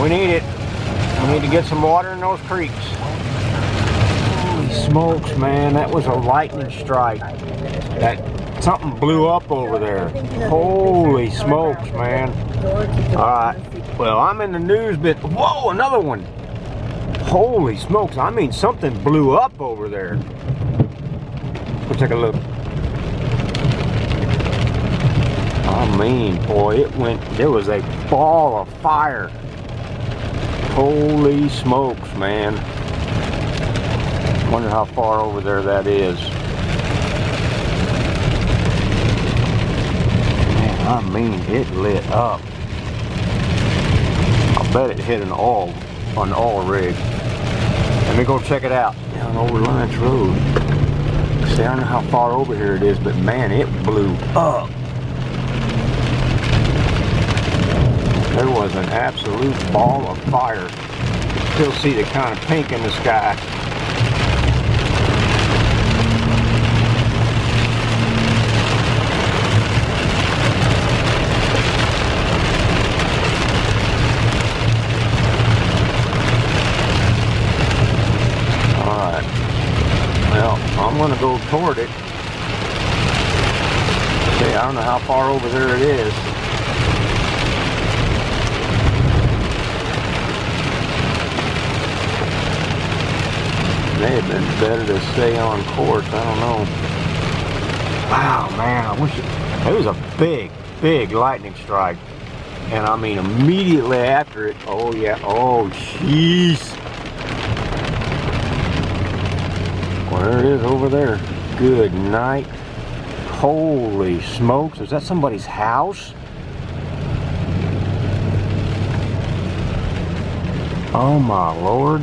We need it. We need to get some water in those creeks. Holy smokes, man. That was a lightning strike. That something blew up over there. Holy smokes, man. Alright. Well, I'm in the news bit. Whoa, another one. Holy smokes. I mean, something blew up over there. Let's take a look. I mean, boy, there was a ball of fire. Holy smokes, man. Wonder how far over there that is. Man, I mean, it lit up. I bet it hit an oil rig. Let me go check it out. Down over Lynch Road. See, I don't know how far over here it is, but man, it blew up. There was an absolute ball of fire. You can still see the kind of pink in the sky. Alright. Well, I'm going to go toward it. See, I don't know how far over there it is. May have been better to stay on course. I don't know. Wow, man, I wish it was a big lightning strike. And I mean, immediately after it, oh yeah, oh jeez. Well, there it is over there. Good night. Holy smokes, is that somebody's house? Oh my Lord.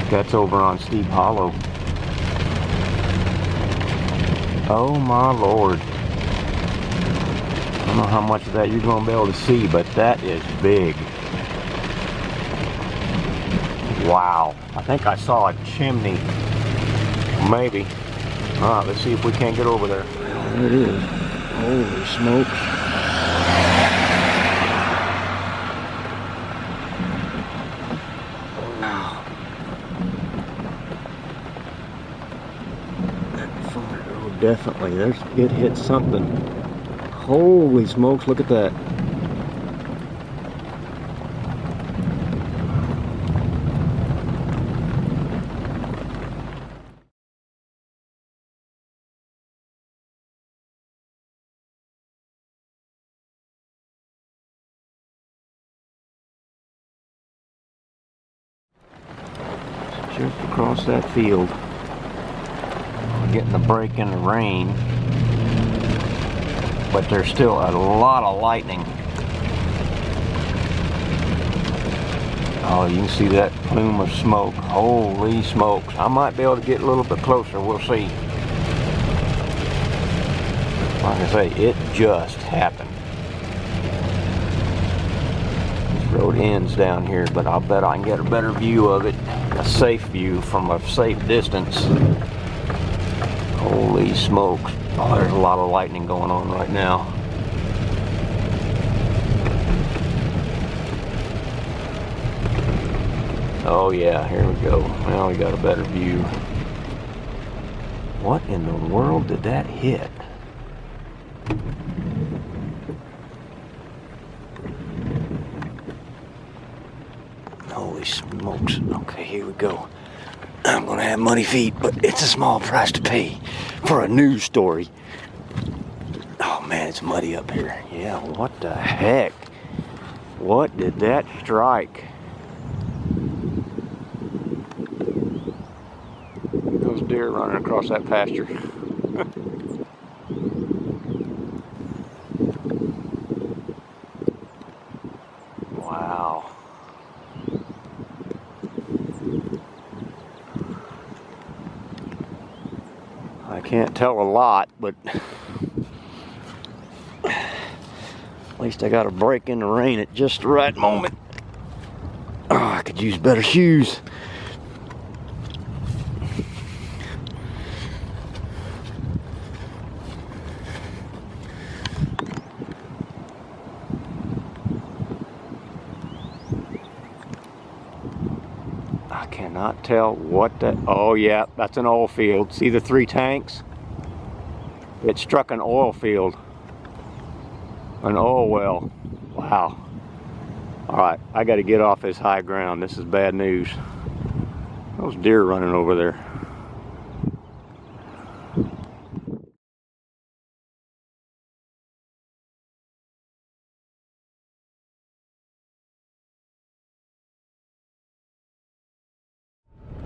That's over on Steve Hollow. Oh my Lord. I don't know how much of that you're going to be able to see, but that is big. Wow. I think I saw a chimney. Maybe. Alright, let's see if we can't get over there. There it is. Holy smokes. Definitely, it hit something. Holy smokes, look at that. Just across that field. Getting a break in the rain, but there's still a lot of lightning. Oh, you can see that plume of smoke. Holy smokes. I might be able to get a little bit closer. We'll see. Like I say, it just happened. This road ends down here, but I'll bet I can get a better view of it. A safe view from a safe distance. Holy smokes. Oh, there's a lot of lightning going on right now. Oh yeah, here we go. Now we got a better view. What in the world did that hit? Holy smokes. Okay, here we go. I'm gonna have muddy feet, but it's a small price to pay for a news story. Oh man, it's muddy up here. Yeah, what the heck? What did that strike? Those deer running across that pasture. Wow. I can't tell a lot, but at least I got a break in the rain at just the right moment. Oh, I could use better shoes. cannot tell what that. Oh yeah, that's an oil field. See the 3 tanks? It struck an oil field, an oil well. Wow. All right, I got to get off this high ground. This is bad news. Those deer running over there.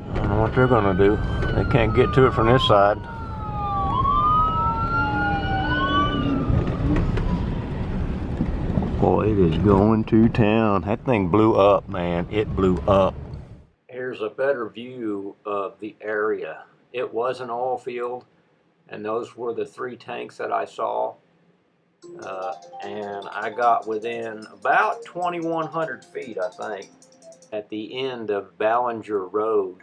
I don't know what they're gonna do. They can't get to it from this side. Boy, it is going to town. That thing blew up, man. It blew up. Here's a better view of the area. It was an oil field, and those were the 3 tanks that I saw. And I got within about 2,100 feet, I think, at the end of Ballinger Road.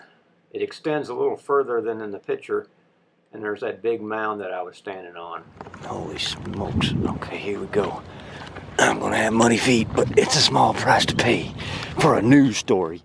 It extends a little further than in the picture, and there's that big mound that I was standing on. Holy smokes. Okay, here we go. I'm gonna have muddy feet, but it's a small price to pay for a news story.